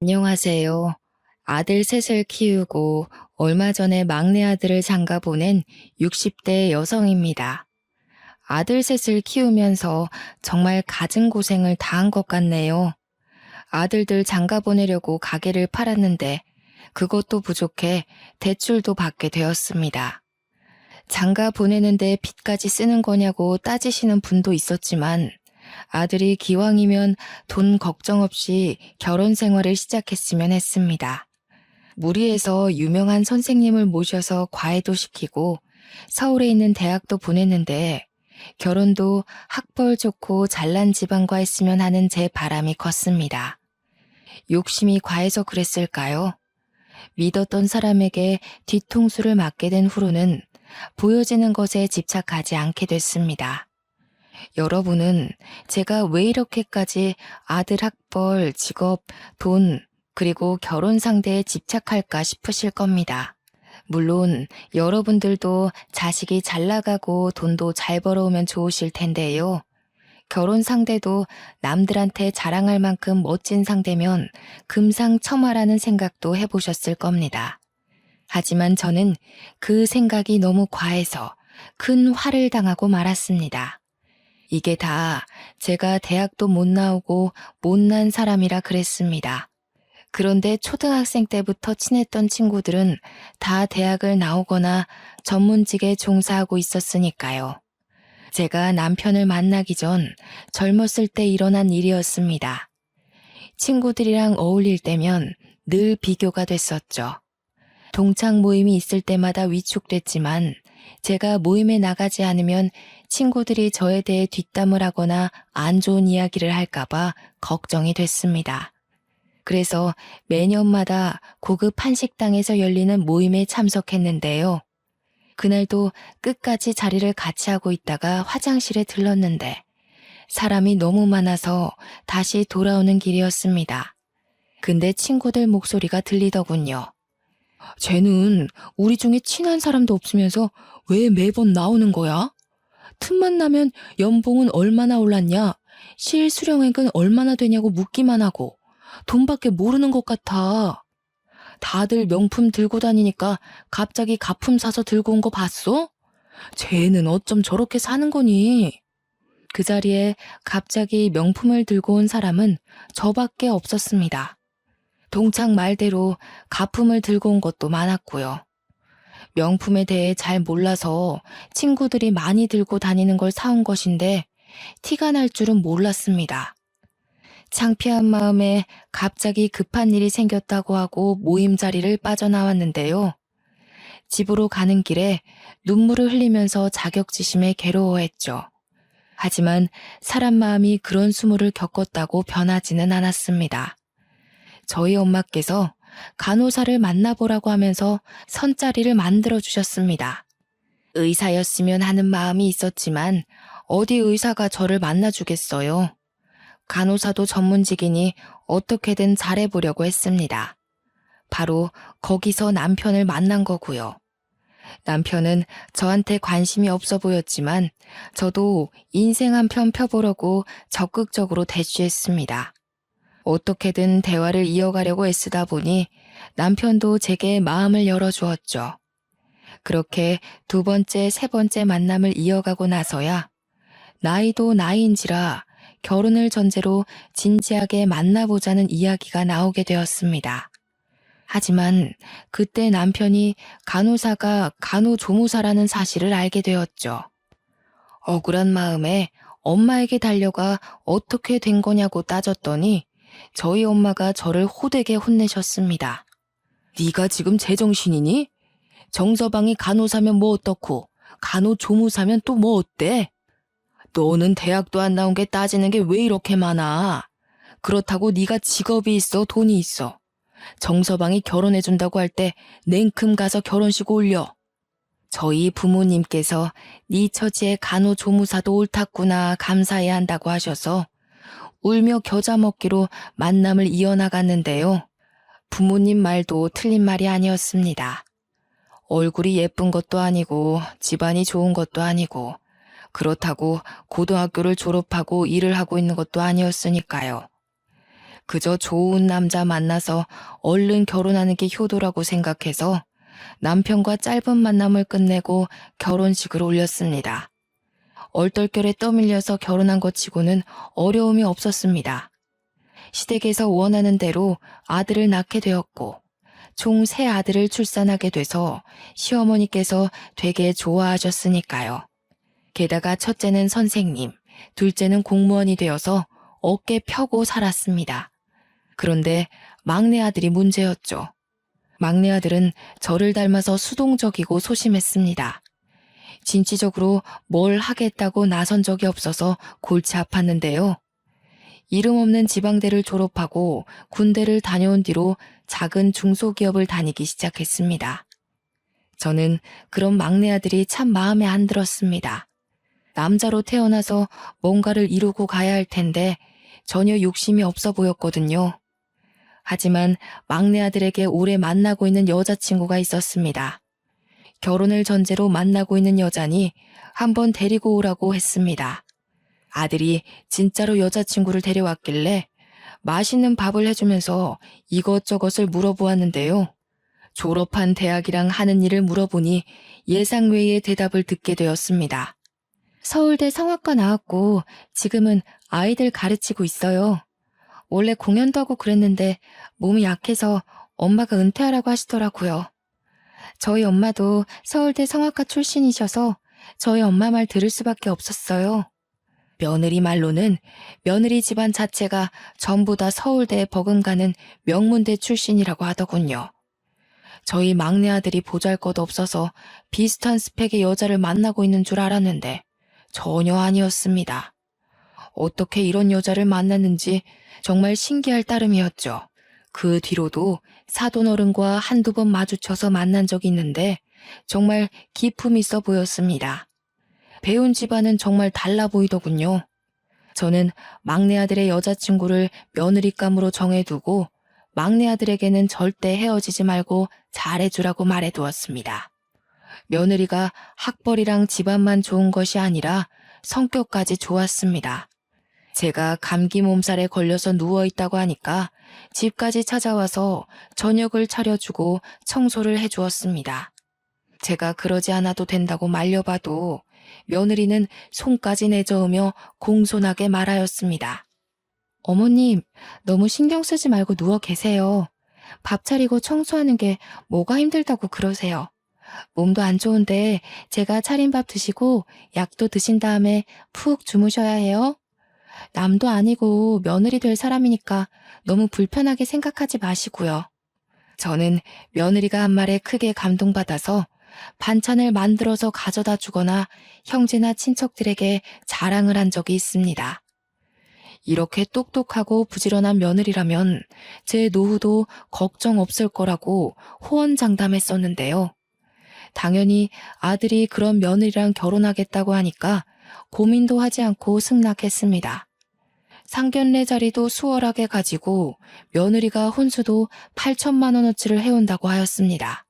안녕하세요. 아들 셋을 키우고 얼마 전에 막내 아들을 장가 보낸 60대 여성입니다. 아들 셋을 키우면서 정말 갖은 고생을 다한 것 같네요. 아들들 장가 보내려고 가게를 팔았는데 그것도 부족해 대출도 받게 되었습니다. 장가 보내는데 빚까지 쓰는 거냐고 따지시는 분도 있었지만 아들이 기왕이면 돈 걱정 없이 결혼 생활을 시작했으면 했습니다. 무리해서 유명한 선생님을 모셔서 과외도 시키고 서울에 있는 대학도 보냈는데 결혼도 학벌 좋고 잘난 집안과 했으면 하는 제 바람이 컸습니다. 욕심이 과해서 그랬을까요? 믿었던 사람에게 뒤통수를 맞게 된 후로는 보여지는 것에 집착하지 않게 됐습니다. 여러분은 제가 왜 이렇게까지 아들 학벌, 직업, 돈, 그리고 결혼 상대에 집착할까 싶으실 겁니다. 물론 여러분들도 자식이 잘 나가고 돈도 잘 벌어오면 좋으실 텐데요. 결혼 상대도 남들한테 자랑할 만큼 멋진 상대면 금상첨화라는 생각도 해보셨을 겁니다. 하지만 저는 그 생각이 너무 과해서 큰 화를 당하고 말았습니다. 이게 다 제가 대학도 못 나오고 못난 사람이라 그랬습니다. 그런데 초등학생 때부터 친했던 친구들은 다 대학을 나오거나 전문직에 종사하고 있었으니까요. 제가 남편을 만나기 전 젊었을 때 일어난 일이었습니다. 친구들이랑 어울릴 때면 늘 비교가 됐었죠. 동창 모임이 있을 때마다 위축됐지만 제가 모임에 나가지 않으면 친구들이 저에 대해 뒷담을 하거나 안 좋은 이야기를 할까봐 걱정이 됐습니다. 그래서 매년마다 고급 한식당에서 열리는 모임에 참석했는데요. 그날도 끝까지 자리를 같이 하고 있다가 화장실에 들렀는데 사람이 너무 많아서 다시 돌아오는 길이었습니다. 근데 친구들 목소리가 들리더군요. 쟤는 우리 중에 친한 사람도 없으면서 왜 매번 나오는 거야? 틈만 나면 연봉은 얼마나 올랐냐? 실수령액은 얼마나 되냐고 묻기만 하고 돈밖에 모르는 것 같아. 다들 명품 들고 다니니까 갑자기 가품 사서 들고 온 거 봤어? 쟤는 어쩜 저렇게 사는 거니? 그 자리에 갑자기 명품을 들고 온 사람은 저밖에 없었습니다. 동창 말대로 가품을 들고 온 것도 많았고요. 명품에 대해 잘 몰라서 친구들이 많이 들고 다니는 걸 사온 것인데 티가 날 줄은 몰랐습니다. 창피한 마음에 갑자기 급한 일이 생겼다고 하고 모임 자리를 빠져나왔는데요. 집으로 가는 길에 눈물을 흘리면서 자격지심에 괴로워했죠. 하지만 사람 마음이 그런 수모를 겪었다고 변하지는 않았습니다. 저희 엄마께서 간호사를 만나보라고 하면서 선자리를 만들어 주셨습니다. 의사였으면 하는 마음이 있었지만 어디 의사가 저를 만나주겠어요. 간호사도 전문직이니 어떻게든 잘해보려고 했습니다. 바로 거기서 남편을 만난 거고요. 남편은 저한테 관심이 없어 보였지만 저도 인생 한 편 펴보려고 적극적으로 대쉬했습니다. 어떻게든 대화를 이어가려고 애쓰다 보니 남편도 제게 마음을 열어주었죠. 그렇게 두 번째, 세 번째 만남을 이어가고 나서야 나이도 나이인지라 결혼을 전제로 진지하게 만나보자는 이야기가 나오게 되었습니다. 하지만 그때 남편이 간호사가 간호조무사라는 사실을 알게 되었죠. 억울한 마음에 엄마에게 달려가 어떻게 된 거냐고 따졌더니 저희 엄마가 저를 호되게 혼내셨습니다. 네가 지금 제정신이니? 정서방이 간호사면 뭐 어떻고 간호조무사면 또 뭐 어때? 너는 대학도 안 나온 게 따지는 게 왜 이렇게 많아? 그렇다고 네가 직업이 있어 돈이 있어. 정서방이 결혼해준다고 할 때 냉큼 가서 결혼식 올려. 저희 부모님께서 네 처지에 간호조무사도 옳았구나 감사해야 한다고 하셔서 울며 겨자 먹기로 만남을 이어나갔는데요. 부모님 말도 틀린 말이 아니었습니다. 얼굴이 예쁜 것도 아니고 집안이 좋은 것도 아니고 그렇다고 고등학교를 졸업하고 일을 하고 있는 것도 아니었으니까요. 그저 좋은 남자 만나서 얼른 결혼하는 게 효도라고 생각해서 남편과 짧은 만남을 끝내고 결혼식을 올렸습니다. 얼떨결에 떠밀려서 결혼한 것 치고는 어려움이 없었습니다. 시댁에서 원하는 대로 아들을 낳게 되었고 총 3아들을 출산하게 돼서 시어머니께서 되게 좋아하셨으니까요. 게다가 첫째는 선생님, 둘째는 공무원이 되어서 어깨 펴고 살았습니다. 그런데 막내 아들이 문제였죠. 막내 아들은 저를 닮아서 수동적이고 소심했습니다. 진취적으로 뭘 하겠다고 나선 적이 없어서 골치 아팠는데요. 이름 없는 지방대를 졸업하고 군대를 다녀온 뒤로 작은 중소기업을 다니기 시작했습니다. 저는 그런 막내 아들이 참 마음에 안 들었습니다. 남자로 태어나서 뭔가를 이루고 가야 할 텐데 전혀 욕심이 없어 보였거든요. 하지만 막내 아들에게 오래 만나고 있는 여자친구가 있었습니다. 결혼을 전제로 만나고 있는 여자니 한번 데리고 오라고 했습니다. 아들이 진짜로 여자친구를 데려왔길래 맛있는 밥을 해주면서 이것저것을 물어보았는데요. 졸업한 대학이랑 하는 일을 물어보니 예상 외의 대답을 듣게 되었습니다. 서울대 성악과 나왔고 지금은 아이들 가르치고 있어요. 원래 공연도 하고 그랬는데 몸이 약해서 엄마가 은퇴하라고 하시더라고요. 저희 엄마도 서울대 성악과 출신이셔서 저희 엄마 말 들을 수밖에 없었어요. 며느리 말로는 며느리 집안 자체가 전부 다 서울대에 버금가는 명문대 출신이라고 하더군요. 저희 막내 아들이 보잘것없어서 비슷한 스펙의 여자를 만나고 있는 줄 알았는데 전혀 아니었습니다. 어떻게 이런 여자를 만났는지 정말 신기할 따름이었죠. 그 뒤로도 사돈어른과 한두 번 마주쳐서 만난 적이 있는데 정말 기품이 있어 보였습니다. 배운 집안은 정말 달라 보이더군요. 저는 막내 아들의 여자친구를 며느리감으로 정해두고 막내 아들에게는 절대 헤어지지 말고 잘해주라고 말해두었습니다. 며느리가 학벌이랑 집안만 좋은 것이 아니라 성격까지 좋았습니다. 제가 감기 몸살에 걸려서 누워있다고 하니까 집까지 찾아와서 저녁을 차려주고 청소를 해주었습니다. 제가 그러지 않아도 된다고 말려봐도 며느리는 손까지 내저으며 공손하게 말하였습니다. 어머님, 너무 신경 쓰지 말고 누워 계세요. 밥 차리고 청소하는 게 뭐가 힘들다고 그러세요. 몸도 안 좋은데 제가 차린 밥 드시고 약도 드신 다음에 푹 주무셔야 해요. 남도 아니고 며느리 될 사람이니까 너무 불편하게 생각하지 마시고요. 저는 며느리가 한 말에 크게 감동받아서 반찬을 만들어서 가져다 주거나 형제나 친척들에게 자랑을 한 적이 있습니다. 이렇게 똑똑하고 부지런한 며느리라면 제 노후도 걱정 없을 거라고 호언장담했었는데요. 당연히 아들이 그런 며느리랑 결혼하겠다고 하니까 고민도 하지 않고 승낙했습니다. 상견례 자리도 수월하게 가지고 며느리가 혼수도 8천만 원어치를 해온다고 하였습니다.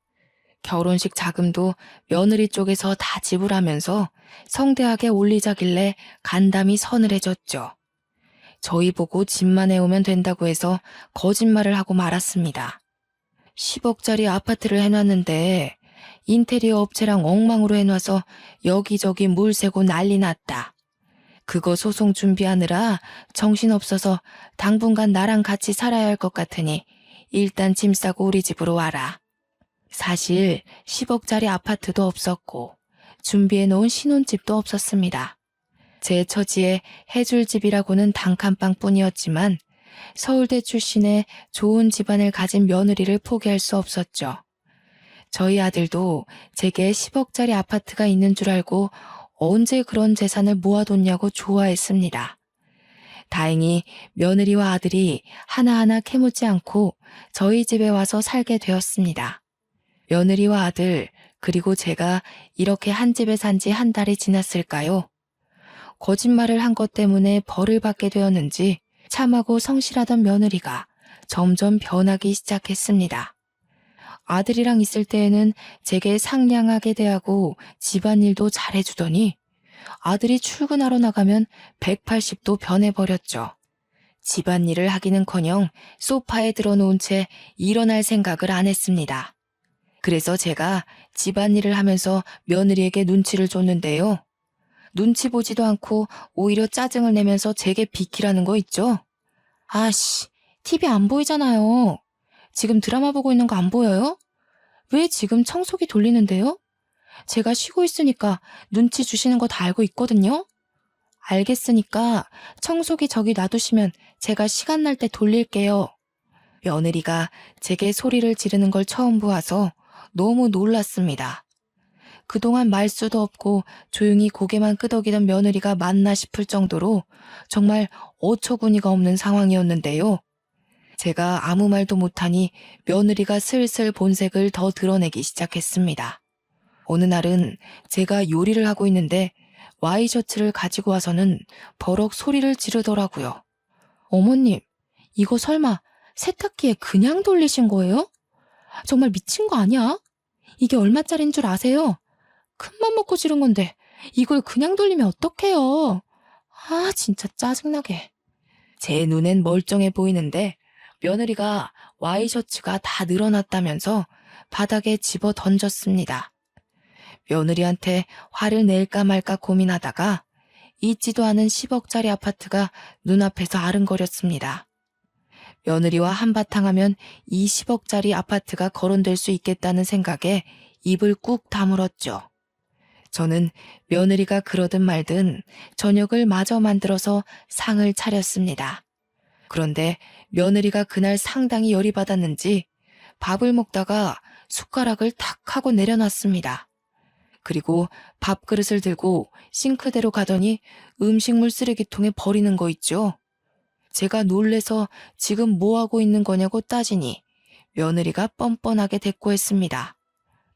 결혼식 자금도 며느리 쪽에서 다 지불하면서 성대하게 올리자길래 간담이 서늘해졌죠. 저희 보고 집만 해오면 된다고 해서 거짓말을 하고 말았습니다. 10억짜리 아파트를 해놨는데 인테리어 업체랑 엉망으로 해놔서 여기저기 물 새고 난리 났다. 그거 소송 준비하느라 정신없어서 당분간 나랑 같이 살아야 할 것 같으니 일단 짐 싸고 우리 집으로 와라. 사실 10억짜리 아파트도 없었고 준비해놓은 신혼집도 없었습니다. 제 처지에 해줄 집이라고는 단칸방뿐이었지만 서울대 출신의 좋은 집안을 가진 며느리를 포기할 수 없었죠. 저희 아들도 제게 10억짜리 아파트가 있는 줄 알고 언제 그런 재산을 모아뒀냐고 좋아했습니다. 다행히 며느리와 아들이 하나하나 캐묻지 않고 저희 집에 와서 살게 되었습니다. 며느리와 아들 그리고 제가 이렇게 한 집에 산 지 한 달이 지났을까요? 거짓말을 한 것 때문에 벌을 받게 되었는지 참하고 성실하던 며느리가 점점 변하기 시작했습니다. 아들이랑 있을 때에는 제게 상냥하게 대하고 집안일도 잘해주더니 아들이 출근하러 나가면 180도 변해버렸죠. 집안일을 하기는커녕 소파에 들어놓은 채 일어날 생각을 안 했습니다. 그래서 제가 집안일을 하면서 며느리에게 눈치를 줬는데요. 눈치 보지도 않고 오히려 짜증을 내면서 제게 비키라는 거 있죠? 아씨, TV 안 보이잖아요. 지금 드라마 보고 있는 거 안 보여요? 왜 지금 청소기 돌리는데요? 제가 쉬고 있으니까 눈치 주시는 거 다 알고 있거든요? 알겠으니까 청소기 저기 놔두시면 제가 시간 날 때 돌릴게요. 며느리가 제게 소리를 지르는 걸 처음 보아서 너무 놀랐습니다. 그동안 말수도 없고 조용히 고개만 끄덕이던 며느리가 맞나 싶을 정도로 정말 어처구니가 없는 상황이었는데요. 제가 아무 말도 못하니 며느리가 슬슬 본색을 더 드러내기 시작했습니다. 어느 날은 제가 요리를 하고 있는데 와이셔츠를 가지고 와서는 버럭 소리를 지르더라고요. 어머님, 이거 설마 세탁기에 그냥 돌리신 거예요? 정말 미친 거 아니야? 이게 얼마짜린 줄 아세요? 큰맘 먹고 지른 건데 이걸 그냥 돌리면 어떡해요? 아, 진짜 짜증나게. 제 눈엔 멀쩡해 보이는데 며느리가 와이셔츠가 다 늘어났다면서 바닥에 집어 던졌습니다. 며느리한테 화를 낼까 말까 고민하다가 있지도 않은 10억짜리 아파트가 눈앞에서 아른거렸습니다. 며느리와 한바탕 하면 이 10억짜리 아파트가 거론될 수 있겠다는 생각에 입을 꾹 다물었죠. 저는 며느리가 그러든 말든 저녁을 마저 만들어서 상을 차렸습니다. 그런데 며느리가 그날 상당히 열이 받았는지 밥을 먹다가 숟가락을 탁 하고 내려놨습니다. 그리고 밥그릇을 들고 싱크대로 가더니 음식물 쓰레기통에 버리는 거 있죠. 제가 놀래서 지금 뭐 하고 있는 거냐고 따지니 며느리가 뻔뻔하게 대꾸했습니다.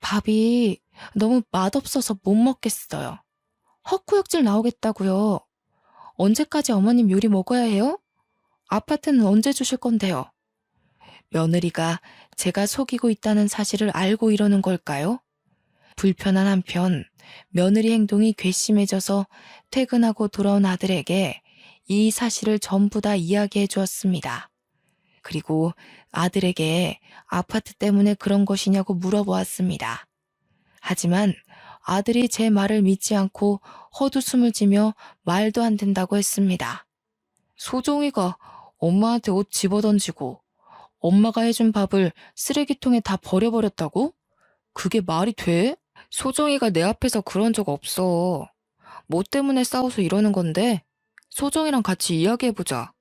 밥이 너무 맛없어서 못 먹겠어요. 헛구역질 나오겠다고요. 언제까지 어머님 요리 먹어야 해요? 아파트는 언제 주실 건데요? 며느리가 제가 속이고 있다는 사실을 알고 이러는 걸까요? 불편한 한편 며느리 행동이 괘씸해져서 퇴근하고 돌아온 아들에게 이 사실을 전부 다 이야기해 주었습니다. 그리고 아들에게 아파트 때문에 그런 것이냐고 물어보았습니다. 하지만 아들이 제 말을 믿지 않고 헛웃음을 지며 말도 안 된다고 했습니다. 소정이가 엄마한테 옷 집어던지고 엄마가 해준 밥을 쓰레기통에 다 버려버렸다고? 그게 말이 돼? 소정이가 내 앞에서 그런 적 없어. 뭐 때문에 싸워서 이러는 건데? 소정이랑 같이 이야기해보자.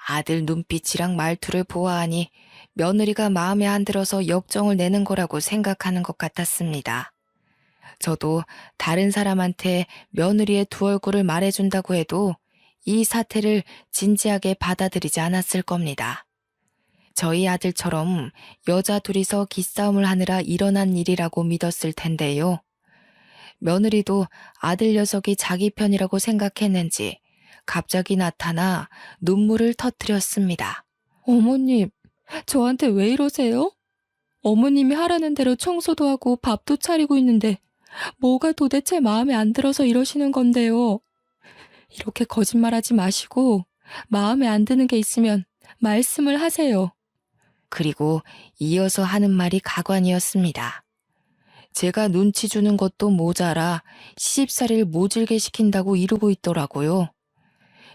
아들 눈빛이랑 말투를 보아하니 며느리가 마음에 안 들어서 역정을 내는 거라고 생각하는 것 같았습니다. 저도 다른 사람한테 며느리의 두 얼굴을 말해준다고 해도 이 사태를 진지하게 받아들이지 않았을 겁니다. 저희 아들처럼 여자 둘이서 기싸움을 하느라 일어난 일이라고 믿었을 텐데요. 며느리도 아들 녀석이 자기 편이라고 생각했는지 갑자기 나타나 눈물을 터뜨렸습니다. 어머님, 저한테 왜 이러세요? 어머님이 하라는 대로 청소도 하고 밥도 차리고 있는데 뭐가 도대체 마음에 안 들어서 이러시는 건데요. 이렇게 거짓말하지 마시고 마음에 안 드는 게 있으면 말씀을 하세요. 그리고 이어서 하는 말이 가관이었습니다. 제가 눈치 주는 것도 모자라 시집살이를 모질게 시킨다고 이러고 있더라고요.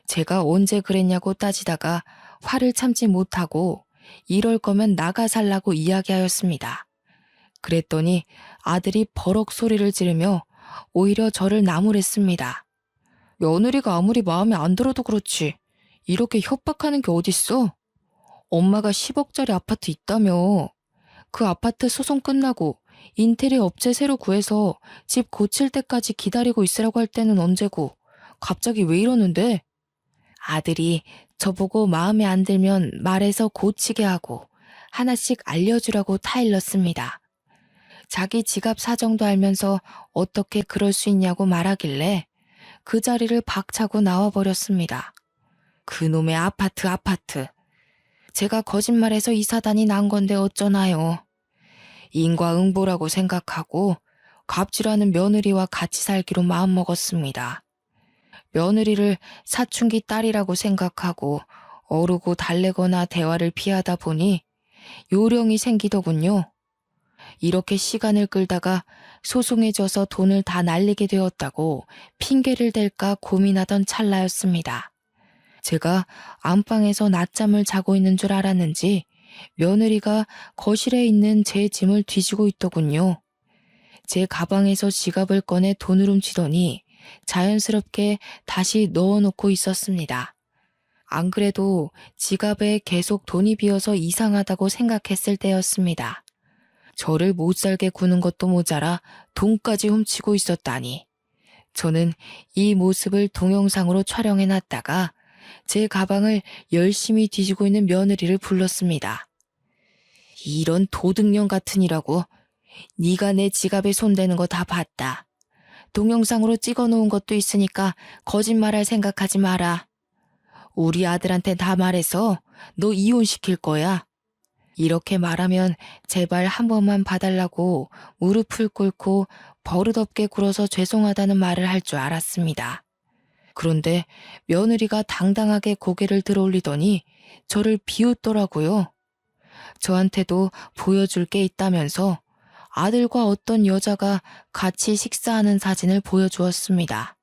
제가 언제 그랬냐고 따지다가 화를 참지 못하고 이럴 거면 나가 살라고 이야기하였습니다. 그랬더니 아들이 버럭 소리를 지르며 오히려 저를 나무랬습니다. 며느리가 아무리 마음에 안 들어도 그렇지 이렇게 협박하는 게 어딨어? 엄마가 10억짜리 아파트 있다며. 그 아파트 소송 끝나고 인테리어 업체 새로 구해서 집 고칠 때까지 기다리고 있으라고 할 때는 언제고 갑자기 왜 이러는데? 아들이 저보고 마음에 안 들면 말해서 고치게 하고 하나씩 알려주라고 타일렀습니다. 자기 지갑 사정도 알면서 어떻게 그럴 수 있냐고 말하길래 그 자리를 박차고 나와버렸습니다. 그놈의 아파트. 제가 거짓말해서 이 사단이 난 건데 어쩌나요. 인과응보라고 생각하고 갑질하는 며느리와 같이 살기로 마음먹었습니다. 며느리를 사춘기 딸이라고 생각하고 어르고 달래거나 대화를 피하다 보니 요령이 생기더군요. 이렇게 시간을 끌다가 소송해져서 돈을 다 날리게 되었다고 핑계를 댈까 고민하던 찰나였습니다. 제가 안방에서 낮잠을 자고 있는 줄 알았는지 며느리가 거실에 있는 제 짐을 뒤지고 있더군요. 제 가방에서 지갑을 꺼내 돈을 훔치더니 자연스럽게 다시 넣어놓고 있었습니다. 안 그래도 지갑에 계속 돈이 비어서 이상하다고 생각했을 때였습니다. 저를 못살게 구는 것도 모자라 돈까지 훔치고 있었다니. 저는 이 모습을 동영상으로 촬영해놨다가 제 가방을 열심히 뒤지고 있는 며느리를 불렀습니다. 이런 도둑년 같으니라고. 네가 내 지갑에 손대는 거 다 봤다. 동영상으로 찍어놓은 것도 있으니까 거짓말할 생각하지 마라. 우리 아들한테 다 말해서 너 이혼시킬 거야. 이렇게 말하면 제발 한 번만 봐달라고 무릎을 꿇고 버릇없게 굴어서 죄송하다는 말을 할 줄 알았습니다. 그런데 며느리가 당당하게 고개를 들어올리더니 저를 비웃더라고요. 저한테도 보여줄 게 있다면서 아들과 어떤 여자가 같이 식사하는 사진을 보여주었습니다.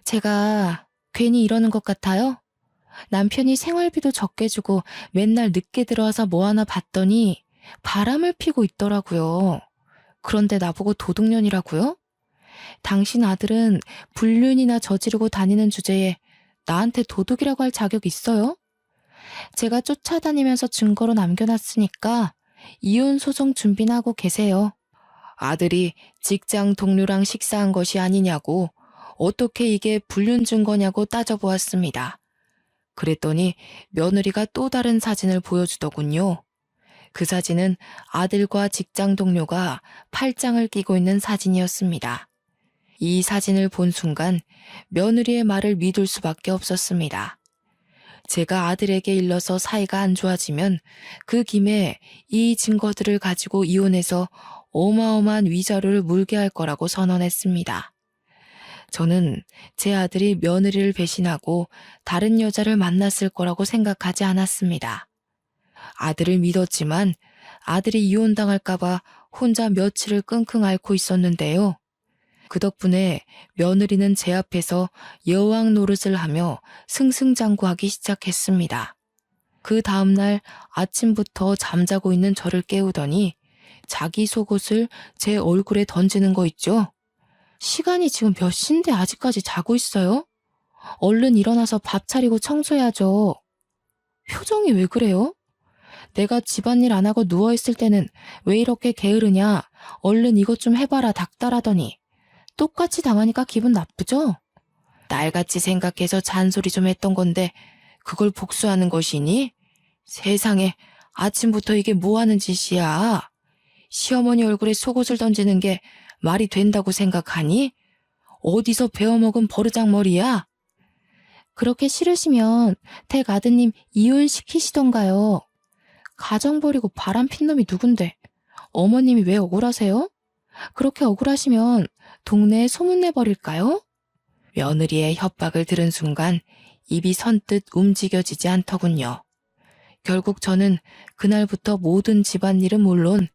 제가 괜히 이러는 것 같아요? 남편이 생활비도 적게 주고 맨날 늦게 들어와서 뭐 하나 봤더니 바람을 피고 있더라고요. 그런데 나보고 도둑년이라고요? 당신 아들은 불륜이나 저지르고 다니는 주제에 나한테 도둑이라고 할 자격 있어요? 제가 쫓아다니면서 증거로 남겨놨으니까 이혼 소송 준비나 하고 계세요. 아들이 직장 동료랑 식사한 것이 아니냐고, 어떻게 이게 불륜 증거냐고 따져보았습니다. 그랬더니 며느리가 또 다른 사진을 보여주더군요. 그 사진은 아들과 직장 동료가 팔짱을 끼고 있는 사진이었습니다. 이 사진을 본 순간 며느리의 말을 믿을 수밖에 없었습니다. 제가 아들에게 일러서 사이가 안 좋아지면 그 김에 이 증거들을 가지고 이혼해서 어마어마한 위자료를 물게 할 거라고 선언했습니다. 저는 제 아들이 며느리를 배신하고 다른 여자를 만났을 거라고 생각하지 않았습니다. 아들을 믿었지만 아들이 이혼당할까봐 혼자 며칠을 끙끙 앓고 있었는데요. 그 덕분에 며느리는 제 앞에서 여왕 노릇을 하며 승승장구하기 시작했습니다. 그 다음날 아침부터 잠자고 있는 저를 깨우더니 자기 속옷을 제 얼굴에 던지는 거 있죠? 시간이 지금 몇 시인데 아직까지 자고 있어요? 얼른 일어나서 밥 차리고 청소해야죠. 표정이 왜 그래요? 내가 집안일 안 하고 누워있을 때는 왜 이렇게 게으르냐? 얼른 이것 좀 해봐라 닥달하더니 똑같이 당하니까 기분 나쁘죠? 날같이 생각해서 잔소리 좀 했던 건데 그걸 복수하는 것이니? 세상에, 아침부터 이게 뭐 하는 짓이야? 시어머니 얼굴에 속옷을 던지는 게 말이 된다고 생각하니? 어디서 배워먹은 버르장머리야? 그렇게 싫으시면 댁 아드님 이혼시키시던가요. 가정 버리고 바람핀 놈이 누군데 어머님이 왜 억울하세요? 그렇게 억울하시면 동네에 소문내버릴까요? 며느리의 협박을 들은 순간 입이 선뜻 움직여지지 않더군요. 결국 저는 그날부터 모든 집안일은 물론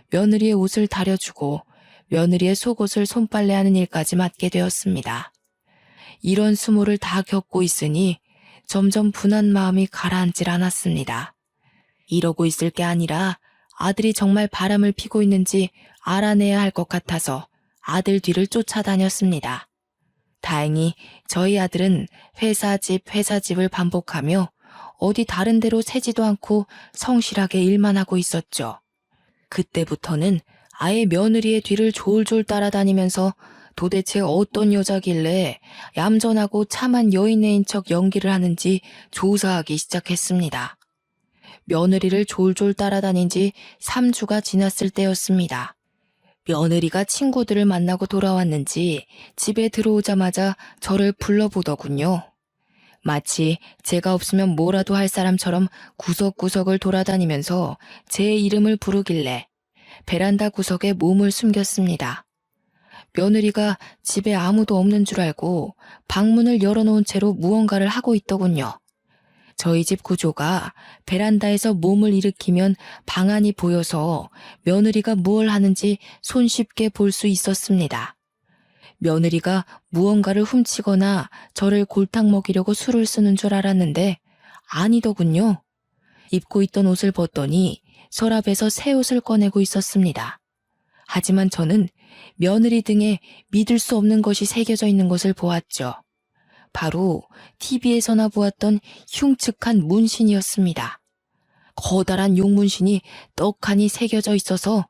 며느리의 옷을 다려주고 며느리의 속옷을 손빨래하는 일까지 맡게 되었습니다. 이런 수모를 다 겪고 있으니 점점 분한 마음이 가라앉질 않았습니다. 이러고 있을 게 아니라 아들이 정말 바람을 피고 있는지 알아내야 할 것 같아서 아들 뒤를 쫓아다녔습니다. 다행히 저희 아들은 회사 집을 반복하며 어디 다른 데로 새지도 않고 성실하게 일만 하고 있었죠. 그때부터는 아예 며느리의 뒤를 졸졸 따라다니면서 도대체 어떤 여자길래 얌전하고 참한 여인네인 척 연기를 하는지 조사하기 시작했습니다. 며느리를 졸졸 따라다닌 지 3주가 지났을 때였습니다. 며느리가 친구들을 만나고 돌아왔는지 집에 들어오자마자 저를 불러보더군요. 마치 제가 없으면 뭐라도 할 사람처럼 구석구석을 돌아다니면서 제 이름을 부르길래 베란다 구석에 몸을 숨겼습니다. 며느리가 집에 아무도 없는 줄 알고 방문을 열어놓은 채로 무언가를 하고 있더군요. 저희 집 구조가 베란다에서 몸을 일으키면 방안이 보여서 며느리가 무얼 하는지 손쉽게 볼 수 있었습니다. 며느리가 무언가를 훔치거나 저를 골탕 먹이려고 술을 쓰는 줄 알았는데 아니더군요. 입고 있던 옷을 벗더니 서랍에서 새 옷을 꺼내고 있었습니다. 하지만 저는 며느리 등에 믿을 수 없는 것이 새겨져 있는 것을 보았죠. 바로 TV에서나 보았던 흉측한 문신이었습니다. 커다란 용문신이 떡하니 새겨져 있어서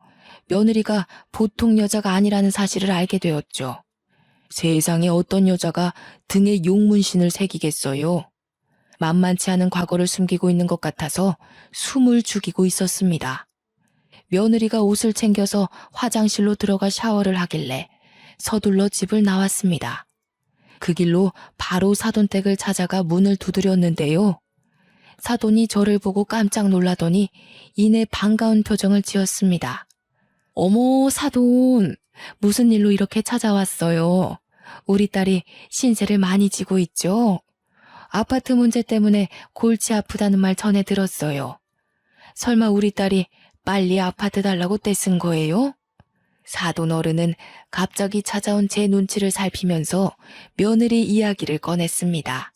며느리가 보통 여자가 아니라는 사실을 알게 되었죠. 세상에 어떤 여자가 등에 용문신을 새기겠어요? 만만치 않은 과거를 숨기고 있는 것 같아서 숨을 죽이고 있었습니다. 며느리가 옷을 챙겨서 화장실로 들어가 샤워를 하길래 서둘러 집을 나왔습니다. 그 길로 바로 사돈댁을 찾아가 문을 두드렸는데요. 사돈이 저를 보고 깜짝 놀라더니 이내 반가운 표정을 지었습니다. 어머, 사돈, 무슨 일로 이렇게 찾아왔어요? 우리 딸이 신세를 많이 지고 있죠? 아파트 문제 때문에 골치 아프다는 말 전해 들었어요. 설마 우리 딸이 빨리 아파트 달라고 떼쓴 거예요? 사돈 어른은 갑자기 찾아온 제 눈치를 살피면서 며느리 이야기를 꺼냈습니다.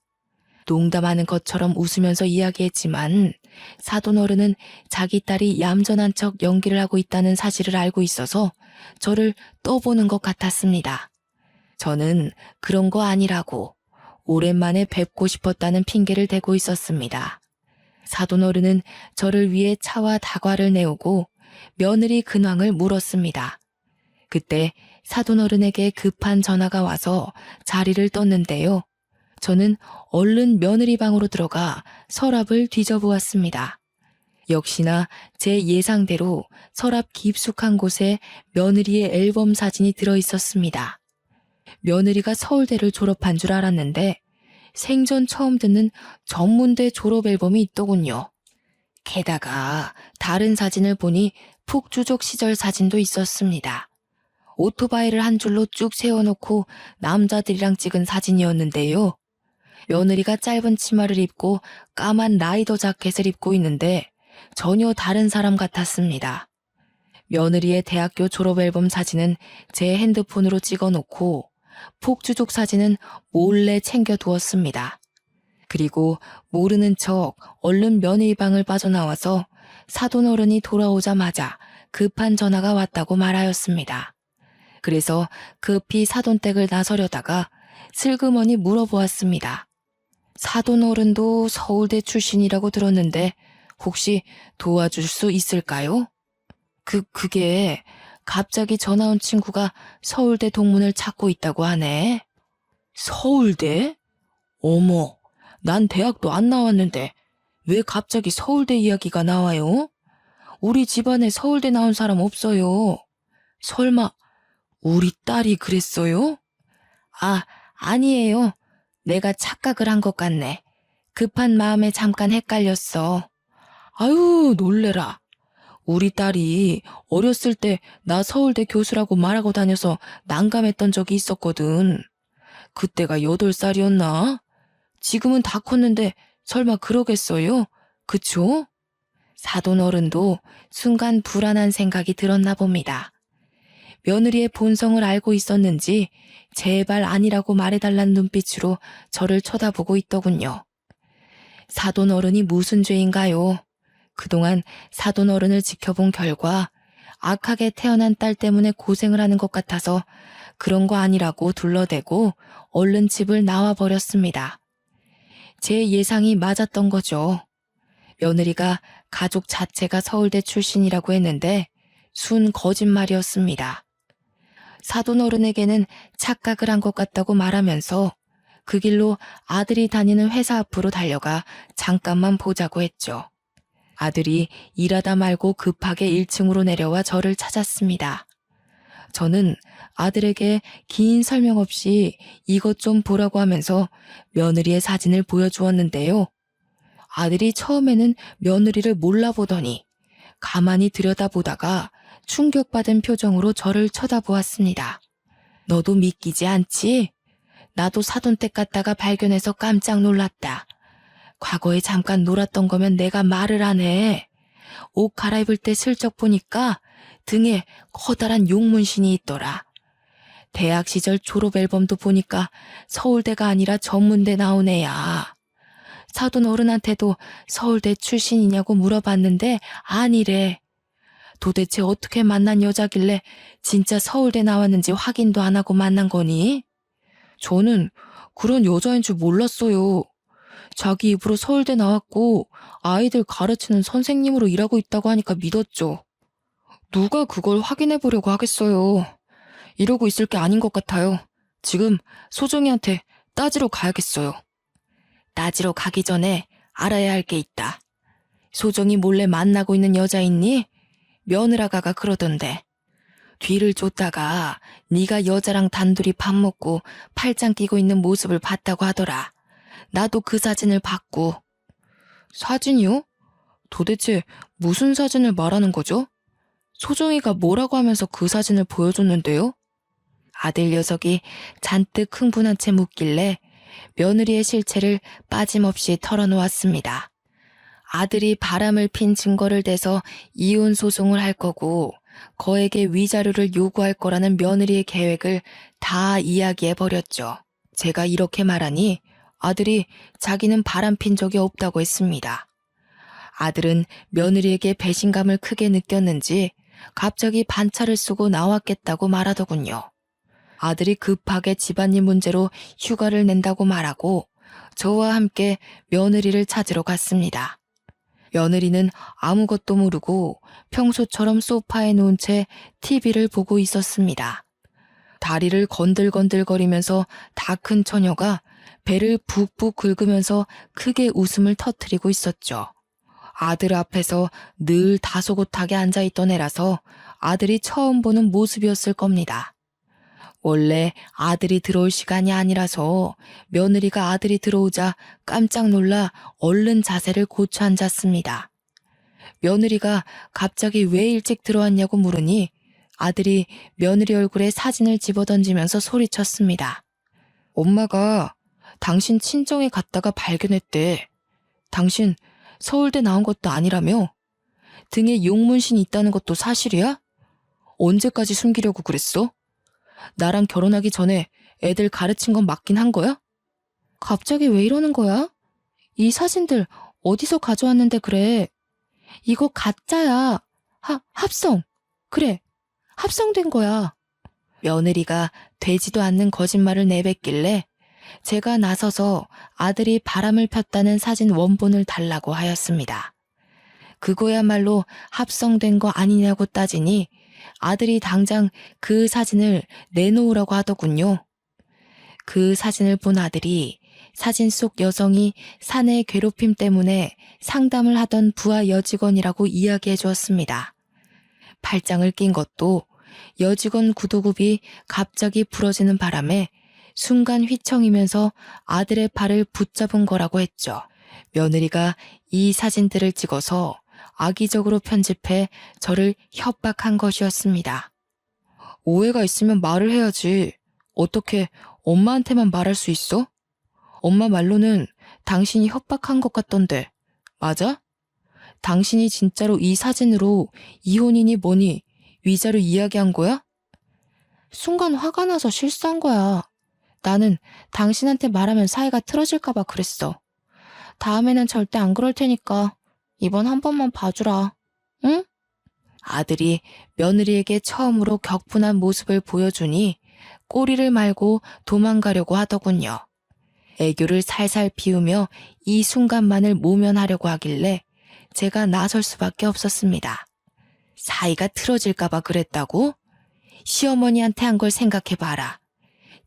농담하는 것처럼 웃으면서 이야기했지만 사돈 어른은 자기 딸이 얌전한 척 연기를 하고 있다는 사실을 알고 있어서 저를 떠보는 것 같았습니다. 저는 그런 거 아니라고 오랜만에 뵙고 싶었다는 핑계를 대고 있었습니다. 사돈 어른은 저를 위해 차와 다과를 내오고 며느리 근황을 물었습니다. 그때 사돈 어른에게 급한 전화가 와서 자리를 떴는데요. 저는 얼른 며느리 방으로 들어가 서랍을 뒤져보았습니다. 역시나 제 예상대로 서랍 깊숙한 곳에 며느리의 앨범 사진이 들어있었습니다. 며느리가 서울대를 졸업한 줄 알았는데 생전 처음 듣는 전문대 졸업 앨범이 있더군요. 게다가 다른 사진을 보니 북주족 시절 사진도 있었습니다. 오토바이를 한 줄로 쭉 세워놓고 남자들이랑 찍은 사진이었는데요. 며느리가 짧은 치마를 입고 까만 라이더 자켓을 입고 있는데 전혀 다른 사람 같았습니다. 며느리의 대학교 졸업 앨범 사진은 제 핸드폰으로 찍어놓고 폭주족 사진은 몰래 챙겨두었습니다. 그리고 모르는 척 얼른 며느리 방을 빠져나와서 사돈 어른이 돌아오자마자 급한 전화가 왔다고 말하였습니다. 그래서 급히 사돈댁을 나서려다가 슬그머니 물어보았습니다. 사돈 어른도 서울대 출신이라고 들었는데 혹시 도와줄 수 있을까요? 그게 갑자기 전화 온 친구가 서울대 동문을 찾고 있다고 하네. 서울대? 어머, 난 대학도 안 나왔는데 왜 갑자기 서울대 이야기가 나와요? 우리 집안에 서울대 나온 사람 없어요. 설마 우리 딸이 그랬어요? 아니에요. 내가 착각을 한 것 같네. 급한 마음에 잠깐 헷갈렸어. 아유, 놀래라. 우리 딸이 어렸을 때 나 서울대 교수라고 말하고 다녀서 난감했던 적이 있었거든. 그때가 8살이었나? 지금은 다 컸는데 설마 그러겠어요? 그쵸? 사돈 어른도 순간 불안한 생각이 들었나 봅니다. 며느리의 본성을 알고 있었는지 제발 아니라고 말해달란 눈빛으로 저를 쳐다보고 있더군요. 사돈 어른이 무슨 죄인가요? 그동안 사돈 어른을 지켜본 결과 악하게 태어난 딸 때문에 고생을 하는 것 같아서 그런 거 아니라고 둘러대고 얼른 집을 나와버렸습니다. 제 예상이 맞았던 거죠. 며느리가 가족 자체가 서울대 출신이라고 했는데 순 거짓말이었습니다. 사돈 어른에게는 착각을 한 것 같다고 말하면서 그 길로 아들이 다니는 회사 앞으로 달려가 잠깐만 보자고 했죠. 아들이 일하다 말고 급하게 1층으로 내려와 저를 찾았습니다. 저는 아들에게 긴 설명 없이 이것 좀 보라고 하면서 며느리의 사진을 보여주었는데요. 아들이 처음에는 며느리를 몰라보더니 가만히 들여다보다가 충격받은 표정으로 저를 쳐다보았습니다. 너도 믿기지 않지? 나도 사돈댁 갔다가 발견해서 깜짝 놀랐다. 과거에 잠깐 놀았던 거면 내가 말을 안 해. 옷 갈아입을 때 슬쩍 보니까 등에 커다란 용문신이 있더라. 대학 시절 졸업 앨범도 보니까 서울대가 아니라 전문대 나온 애야. 사돈 어른한테도 서울대 출신이냐고 물어봤는데 아니래. 도대체 어떻게 만난 여자길래 진짜 서울대 나왔는지 확인도 안 하고 만난 거니? 저는 그런 여자인 줄 몰랐어요. 자기 입으로 서울대 나왔고 아이들 가르치는 선생님으로 일하고 있다고 하니까 믿었죠. 누가 그걸 확인해 보려고 하겠어요. 이러고 있을 게 아닌 것 같아요. 지금 소정이한테 따지러 가야겠어요. 따지러 가기 전에 알아야 할 게 있다. 소정이 몰래 만나고 있는 여자 있니? 며느라가가 그러던데. 뒤를 쫓다가 네가 여자랑 단둘이 밥 먹고 팔짱 끼고 있는 모습을 봤다고 하더라. 나도 그 사진을 봤고. 사진이요? 도대체 무슨 사진을 말하는 거죠? 소정이가 뭐라고 하면서 그 사진을 보여줬는데요? 아들 녀석이 잔뜩 흥분한 채 묻길래 며느리의 실체를 빠짐없이 털어놓았습니다. 아들이 바람을 핀 증거를 대서 이혼 소송을 할 거고 거에게 위자료를 요구할 거라는 며느리의 계획을 다 이야기해버렸죠. 제가 이렇게 말하니 아들이 자기는 바람 핀 적이 없다고 했습니다. 아들은 며느리에게 배신감을 크게 느꼈는지 갑자기 반차를 쓰고 나왔겠다고 말하더군요. 아들이 급하게 집안일 문제로 휴가를 낸다고 말하고 저와 함께 며느리를 찾으러 갔습니다. 며느리는 아무것도 모르고 평소처럼 소파에 누운 채 TV를 보고 있었습니다. 다리를 건들건들거리면서 다 큰 처녀가 배를 푹푹 긁으면서 크게 웃음을 터뜨리고 있었죠. 아들 앞에서 늘 다소곳하게 앉아있던 애라서 아들이 처음 보는 모습이었을 겁니다. 원래 아들이 들어올 시간이 아니라서 며느리가 아들이 들어오자 깜짝 놀라 얼른 자세를 고쳐 앉았습니다. 며느리가 갑자기 왜 일찍 들어왔냐고 물으니 아들이 며느리 얼굴에 사진을 집어던지면서 소리쳤습니다. 엄마가 당신 친정에 갔다가 발견했대. 당신 서울대 나온 것도 아니라며? 등에 용문신이 있다는 것도 사실이야? 언제까지 숨기려고 그랬어? 나랑 결혼하기 전에 애들 가르친 건 맞긴 한 거야? 갑자기 왜 이러는 거야? 이 사진들 어디서 가져왔는데 그래? 이거 가짜야. 합성. 그래, 합성된 거야. 며느리가 되지도 않는 거짓말을 내뱉길래 제가 나서서 아들이 바람을 폈다는 사진 원본을 달라고 하였습니다. 그거야말로 합성된 거 아니냐고 따지니 아들이 당장 그 사진을 내놓으라고 하더군요. 그 사진을 본 아들이 사진 속 여성이 사내 괴롭힘 때문에 상담을 하던 부하 여직원이라고 이야기해 주었습니다. 팔짱을 낀 것도 여직원 구두굽이 갑자기 부러지는 바람에 순간 휘청이면서 아들의 팔을 붙잡은 거라고 했죠. 며느리가 이 사진들을 찍어서 악의적으로 편집해 저를 협박한 것이었습니다. 오해가 있으면 말을 해야지. 어떻게 엄마한테만 말할 수 있어? 엄마 말로는 당신이 협박한 것 같던데. 맞아? 당신이 진짜로 이 사진으로 이혼이니 뭐니 위자료 이야기한 거야? 순간 화가 나서 실수한 거야. 나는 당신한테 말하면 사이가 틀어질까 봐 그랬어. 다음에는 절대 안 그럴 테니까 이번 한 번만 봐주라. 응? 아들이 며느리에게 처음으로 격분한 모습을 보여주니 꼬리를 말고 도망가려고 하더군요. 애교를 살살 피우며 이 순간만을 모면하려고 하길래 제가 나설 수밖에 없었습니다. 사이가 틀어질까 봐 그랬다고? 시어머니한테 한 걸 생각해봐라.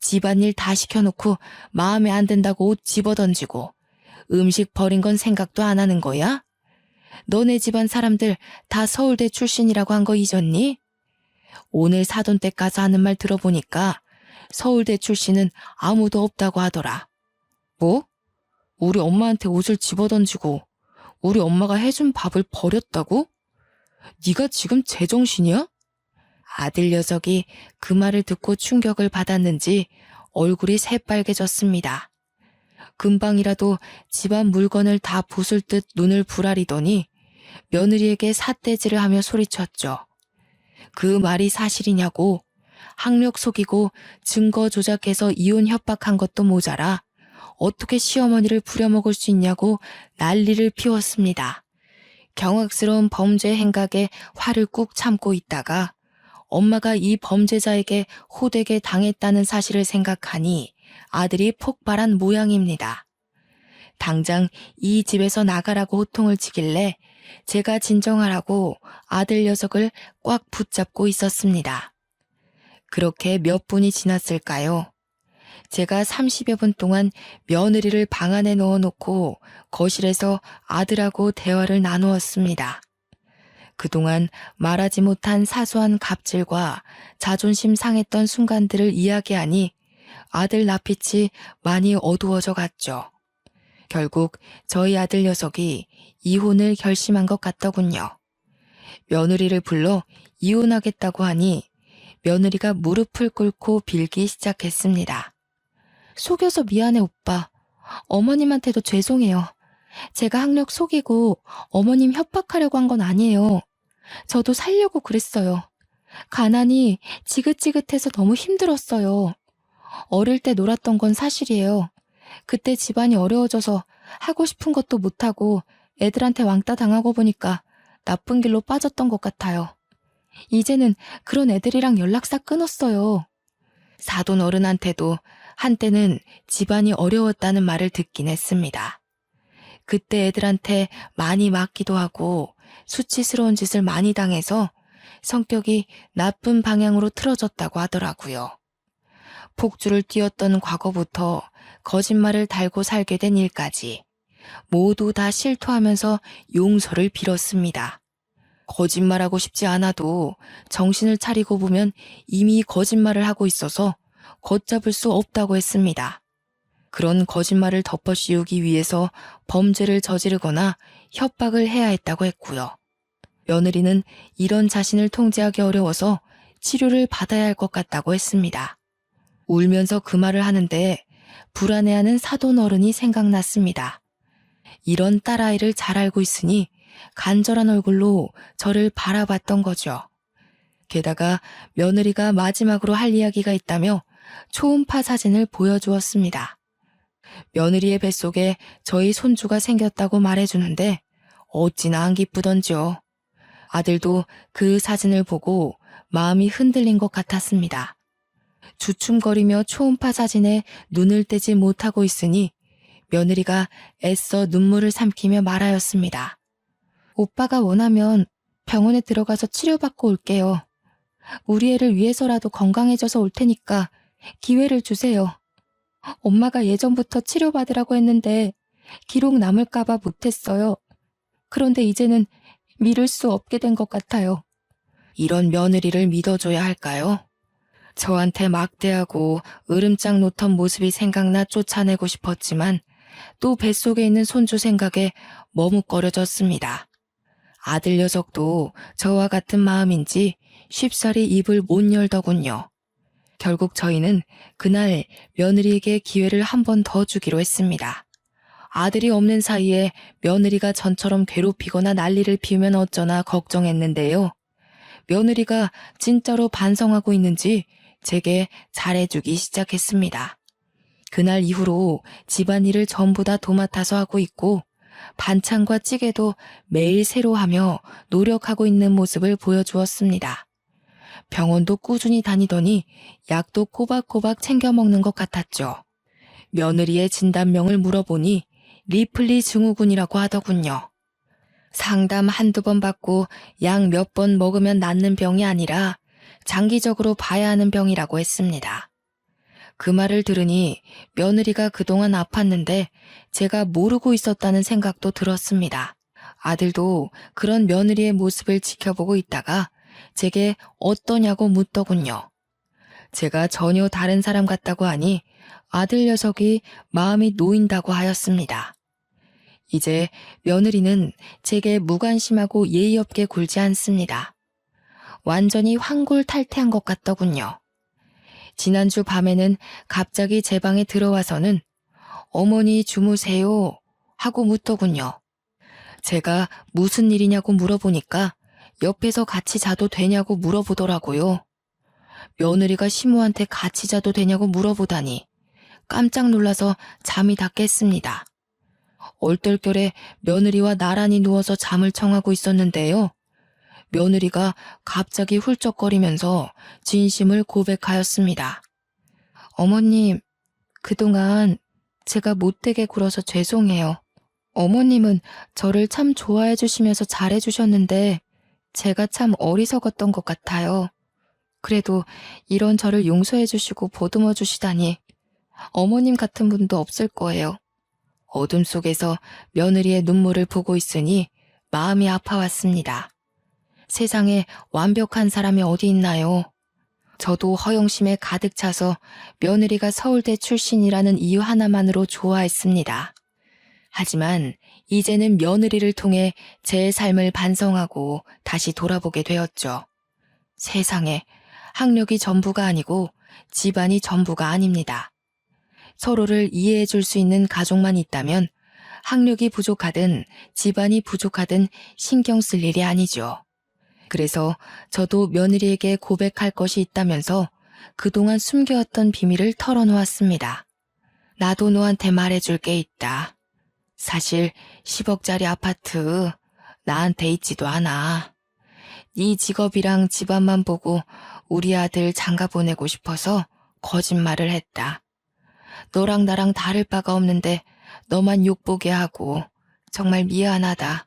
집안일 다 시켜놓고 마음에 안 든다고 옷 집어던지고 음식 버린 건 생각도 안 하는 거야? 너네 집안 사람들 다 서울대 출신이라고 한 거 잊었니? 오늘 사돈댁 가서 하는 말 들어보니까 서울대 출신은 아무도 없다고 하더라. 뭐? 우리 엄마한테 옷을 집어던지고 우리 엄마가 해준 밥을 버렸다고? 네가 지금 제정신이야? 아들 녀석이 그 말을 듣고 충격을 받았는지 얼굴이 새빨개졌습니다. 금방이라도 집안 물건을 다 부술 듯 눈을 부라리더니 며느리에게 삿대질을 하며 소리쳤죠. 그 말이 사실이냐고, 학력 속이고 증거 조작해서 이혼 협박한 것도 모자라 어떻게 시어머니를 부려먹을 수 있냐고 난리를 피웠습니다. 경악스러운 범죄 행각에 화를 꾹 참고 있다가 엄마가 이 범죄자에게 호되게 당했다는 사실을 생각하니 아들이 폭발한 모양입니다. 당장 이 집에서 나가라고 호통을 치길래 제가 진정하라고 아들 녀석을 꽉 붙잡고 있었습니다. 그렇게 몇 분이 지났을까요? 제가 30여 분 동안 며느리를 방 안에 넣어놓고 거실에서 아들하고 대화를 나누었습니다. 그동안 말하지 못한 사소한 갑질과 자존심 상했던 순간들을 이야기하니 아들 낯빛이 많이 어두워져 갔죠. 결국 저희 아들 녀석이 이혼을 결심한 것 같더군요. 며느리를 불러 이혼하겠다고 하니 며느리가 무릎을 꿇고 빌기 시작했습니다. 속여서 미안해 오빠. 어머님한테도 죄송해요. 제가 학력 속이고 어머님 협박하려고 한 건 아니에요. 저도 살려고 그랬어요. 가난이 지긋지긋해서 너무 힘들었어요. 어릴 때 놀았던 건 사실이에요. 그때 집안이 어려워져서 하고 싶은 것도 못하고 애들한테 왕따 당하고 보니까 나쁜 길로 빠졌던 것 같아요. 이제는 그런 애들이랑 연락 싹 끊었어요. 사돈 어른한테도 한때는 집안이 어려웠다는 말을 듣긴 했습니다. 그때 애들한테 많이 맞기도 하고 수치스러운 짓을 많이 당해서 성격이 나쁜 방향으로 틀어졌다고 하더라고요. 폭주를 띄웠던 과거부터 거짓말을 달고 살게 된 일까지 모두 다 실토하면서 용서를 빌었습니다. 거짓말하고 싶지 않아도 정신을 차리고 보면 이미 거짓말을 하고 있어서 걷잡을 수 없다고 했습니다. 그런 거짓말을 덮어씌우기 위해서 범죄를 저지르거나 협박을 해야 했다고 했고요. 며느리는 이런 자신을 통제하기 어려워서 치료를 받아야 할 것 같다고 했습니다. 울면서 그 말을 하는데 불안해하는 사돈 어른이 생각났습니다. 이런 딸아이를 잘 알고 있으니 간절한 얼굴로 저를 바라봤던 거죠. 게다가 며느리가 마지막으로 할 이야기가 있다며 초음파 사진을 보여주었습니다. 며느리의 뱃속에 저희 손주가 생겼다고 말해주는데 어찌나 안 기쁘던지요. 아들도 그 사진을 보고 마음이 흔들린 것 같았습니다. 주춤거리며 초음파 사진에 눈을 떼지 못하고 있으니 며느리가 애써 눈물을 삼키며 말하였습니다. 오빠가 원하면 병원에 들어가서 치료받고 올게요. 우리 애를 위해서라도 건강해져서 올 테니까 기회를 주세요. 엄마가 예전부터 치료받으라고 했는데 기록 남을까봐 못했어요. 그런데 이제는 미룰 수 없게 된 것 같아요. 이런 며느리를 믿어줘야 할까요? 저한테 막대하고 으름장 놓던 모습이 생각나 쫓아내고 싶었지만 또 뱃속에 있는 손주 생각에 머뭇거려졌습니다. 아들 녀석도 저와 같은 마음인지 쉽사리 입을 못 열더군요. 결국 저희는 그날 며느리에게 기회를 한 번 더 주기로 했습니다. 아들이 없는 사이에 며느리가 전처럼 괴롭히거나 난리를 피우면 어쩌나 걱정했는데요. 며느리가 진짜로 반성하고 있는지 제게 잘해주기 시작했습니다. 그날 이후로 집안일을 전부 다 도맡아서 하고 있고 반찬과 찌개도 매일 새로 하며 노력하고 있는 모습을 보여주었습니다. 병원도 꾸준히 다니더니 약도 꼬박꼬박 챙겨 먹는 것 같았죠. 며느리의 진단명을 물어보니 리플리 증후군이라고 하더군요. 상담 한두 번 받고 약 몇 번 먹으면 낫는 병이 아니라 장기적으로 봐야 하는 병이라고 했습니다. 그 말을 들으니 며느리가 그동안 아팠는데 제가 모르고 있었다는 생각도 들었습니다. 아들도 그런 며느리의 모습을 지켜보고 있다가 제게 어떠냐고 묻더군요. 제가 전혀 다른 사람 같다고 하니 아들 녀석이 마음이 놓인다고 하였습니다. 이제 며느리는 제게 무관심하고 예의 없게 굴지 않습니다. 완전히 환골탈태한 것 같더군요. 지난주 밤에는 갑자기 제 방에 들어와서는 어머니 주무세요 하고 묻더군요. 제가 무슨 일이냐고 물어보니까 옆에서 같이 자도 되냐고 물어보더라고요. 며느리가 시모한테 같이 자도 되냐고 물어보다니 깜짝 놀라서 잠이 다 깼습니다. 얼떨결에 며느리와 나란히 누워서 잠을 청하고 있었는데요. 며느리가 갑자기 훌쩍거리면서 진심을 고백하였습니다. 어머님, 그동안 제가 못되게 굴어서 죄송해요. 어머님은 저를 참 좋아해 주시면서 잘해 주셨는데 제가 참 어리석었던 것 같아요. 그래도 이런 저를 용서해 주시고 보듬어 주시다니 어머님 같은 분도 없을 거예요. 어둠 속에서 며느리의 눈물을 보고 있으니 마음이 아파왔습니다. 세상에 완벽한 사람이 어디 있나요? 저도 허영심에 가득 차서 며느리가 서울대 출신이라는 이유 하나만으로 좋아했습니다. 하지만 이제는 며느리를 통해 제 삶을 반성하고 다시 돌아보게 되었죠. 세상에 학력이 전부가 아니고 집안이 전부가 아닙니다. 서로를 이해해 줄 수 있는 가족만 있다면 학력이 부족하든 집안이 부족하든 신경 쓸 일이 아니죠. 그래서 저도 며느리에게 고백할 것이 있다면서 그동안 숨겨왔던 비밀을 털어놓았습니다. 나도 너한테 말해줄 게 있다. 사실 10억짜리 아파트 나한테 있지도 않아. 네 직업이랑 집안만 보고 우리 아들 장가 보내고 싶어서 거짓말을 했다. 너랑 나랑 다를 바가 없는데 너만 욕보게 하고 정말 미안하다.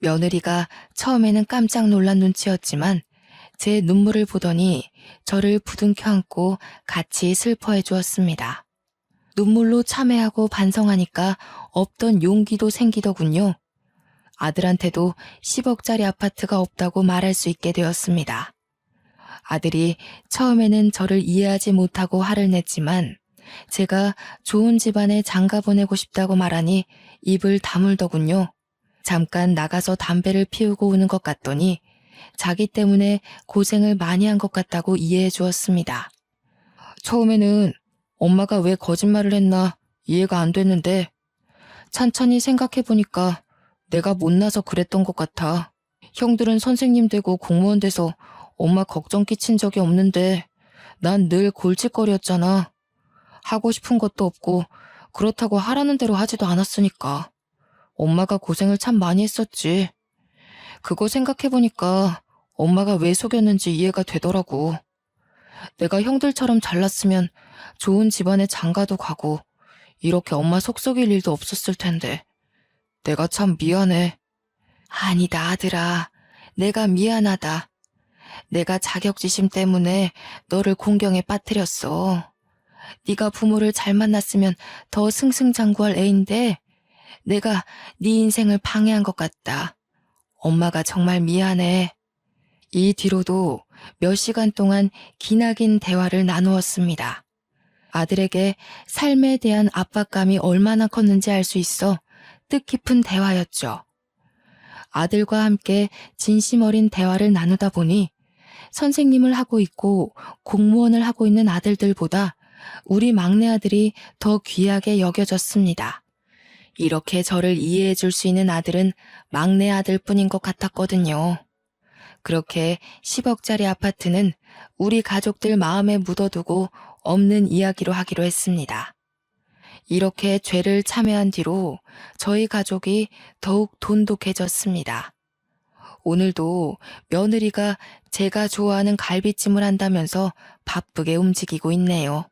며느리가 처음에는 깜짝 놀란 눈치였지만 제 눈물을 보더니 저를 부둥켜 안고 같이 슬퍼해 주었습니다. 눈물로 참회하고 반성하니까 없던 용기도 생기더군요. 아들한테도 10억짜리 아파트가 없다고 말할 수 있게 되었습니다. 아들이 처음에는 저를 이해하지 못하고 화를 냈지만 제가 좋은 집안에 장가 보내고 싶다고 말하니 입을 다물더군요. 잠깐 나가서 담배를 피우고 오는 것 같더니 자기 때문에 고생을 많이 한 것 같다고 이해해 주었습니다. 처음에는 엄마가 왜 거짓말을 했나 이해가 안 됐는데 찬찬히 생각해보니까 내가 못나서 그랬던 것 같아. 형들은 선생님 되고 공무원 돼서 엄마 걱정 끼친 적이 없는데 난 늘 골칫거리였잖아. 하고 싶은 것도 없고 그렇다고 하라는 대로 하지도 않았으니까. 엄마가 고생을 참 많이 했었지. 그거 생각해보니까 엄마가 왜 속였는지 이해가 되더라고. 내가 형들처럼 잘났으면 좋은 집안에 장가도 가고 이렇게 엄마 속 썩일 일도 없었을 텐데. 내가 참 미안해. 아니다 아들아. 내가 미안하다. 내가 자격지심 때문에 너를 공경에 빠뜨렸어. 네가 부모를 잘 만났으면 더 승승장구할 애인데 내가 네 인생을 방해한 것 같다. 엄마가 정말 미안해. 이 뒤로도 몇 시간 동안 기나긴 대화를 나누었습니다. 아들에게 삶에 대한 압박감이 얼마나 컸는지 알 수 있어 뜻깊은 대화였죠. 아들과 함께 진심 어린 대화를 나누다 보니 선생님을 하고 있고 공무원을 하고 있는 아들들보다 우리 막내 아들이 더 귀하게 여겨졌습니다. 이렇게 저를 이해해 줄 수 있는 아들은 막내 아들뿐인 것 같았거든요. 그렇게 10억짜리 아파트는 우리 가족들 마음에 묻어두고 없는 이야기로 하기로 했습니다. 이렇게 죄를 참회한 뒤로 저희 가족이 더욱 돈독해졌습니다. 오늘도 며느리가 제가 좋아하는 갈비찜을 한다면서 바쁘게 움직이고 있네요.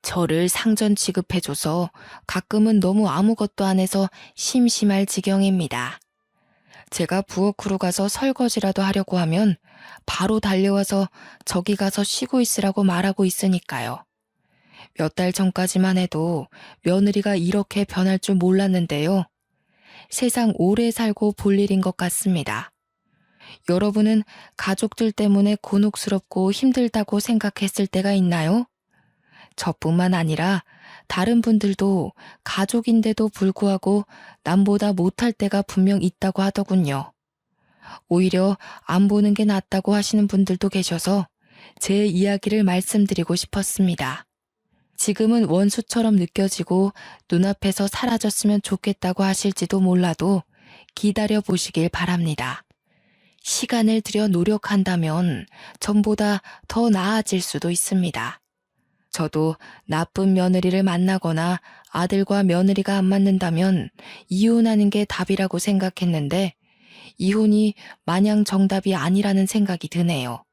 저를 상전 취급해줘서 가끔은 너무 아무것도 안 해서 심심할 지경입니다. 제가 부엌으로 가서 설거지라도 하려고 하면 바로 달려와서 저기 가서 쉬고 있으라고 말하고 있으니까요. 몇 달 전까지만 해도 며느리가 이렇게 변할 줄 몰랐는데요. 세상 오래 살고 볼 일인 것 같습니다. 여러분은 가족들 때문에 곤혹스럽고 힘들다고 생각했을 때가 있나요? 저뿐만 아니라 다른 분들도 가족인데도 불구하고 남보다 못할 때가 분명 있다고 하더군요. 오히려 안 보는 게 낫다고 하시는 분들도 계셔서 제 이야기를 말씀드리고 싶었습니다. 지금은 원수처럼 느껴지고 눈앞에서 사라졌으면 좋겠다고 하실지도 몰라도 기다려 보시길 바랍니다. 시간을 들여 노력한다면 전보다 더 나아질 수도 있습니다. 저도 나쁜 며느리를 만나거나 아들과 며느리가 안 맞는다면 이혼하는 게 답이라고 생각했는데 이혼이 마냥 정답이 아니라는 생각이 드네요.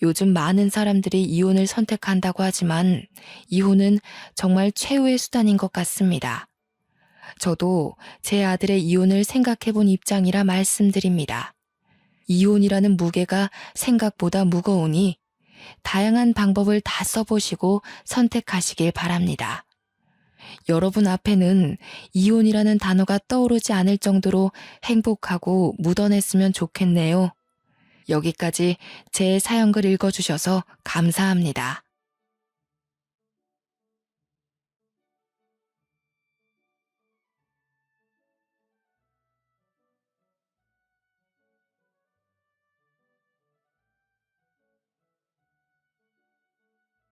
요즘 많은 사람들이 이혼을 선택한다고 하지만 이혼은 정말 최후의 수단인 것 같습니다. 저도 제 아들의 이혼을 생각해 본 입장이라 말씀드립니다. 이혼이라는 무게가 생각보다 무거우니 다양한 방법을 다 써보시고 선택하시길 바랍니다. 여러분 앞에는 이혼이라는 단어가 떠오르지 않을 정도로 행복하고 무던했으면 좋겠네요. 여기까지 제 사연글 읽어주셔서 감사합니다.